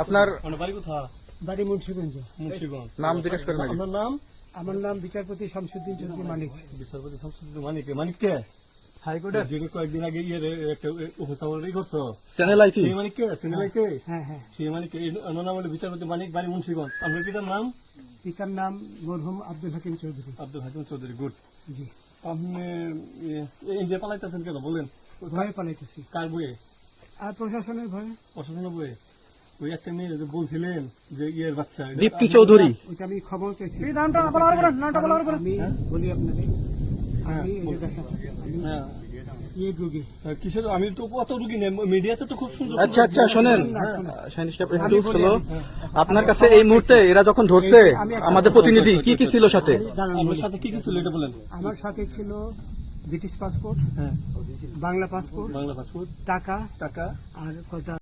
আপনার বাড়ি মুন্সিগঞ্জ। নাম জিজ্ঞেস করেন আগে। আমার নাম বিচারপতি শামসুদ্দিন চৌধুরী মানিক। বিচারপতি শামসুদ্দিন মানিক। মানিক কে? হাইকোর্টের যিনি কয়েকদিন আগে একটা উপস্থাপন করছো। চ্যানেল আইছি। সেই মানিক কে? চ্যানেল আইছে? হ্যাঁ হ্যাঁ। সেই মানিক ওনার নাম হলো বিচারপতি মানিক, বাড়ি মুন্সিগঞ্জ। আপনার পিতার নাম? পিতার নাম মরহুম আব্দুল হাকিম চৌধুরী। আব্দুল হাকিম চৌধুরী। গুড। জি। আপনি ইন্ডিয়া পালাইতেছেন কেন বলেন? ভয়ে পালাইতেছি। কার বইয়ে? আর প্রশাসনের ভয়ে। প্রশাসনের বইয়ে? ওই একটা মেয়ে যে বলছিলেন যে ইয়ের বাচ্চা দীপ্তি চৌধুরী। ওইটা আমি খবর চাইছি। নামটা আমি বলি আপনাদের, আমি এই যে দেখাচ্ছি, আমি হ্যাঁ ইয়ে রোগী। কিসের? আমি তো অত রুগী নেই, মিডিয়াতে তো খুব সুন্দর। আচ্ছা আচ্ছা শোনেন শাহিন সাহেব, একটু স্লো। আপনার কাছে এই মুহূর্তে এরা যখন ধরছে আমাদের প্রতিনিধি কি কি ছিল সাথে? আপনার সাথে কি কি ছিল এটা বলেন। আমার সাথে ছিল ব্রিটিশ পাসপোর্ট, হ্যাঁ, বাংলা পাসপোর্ট, বাংলা পাসপোর্ট, টাকা টাকা, আর কয়টা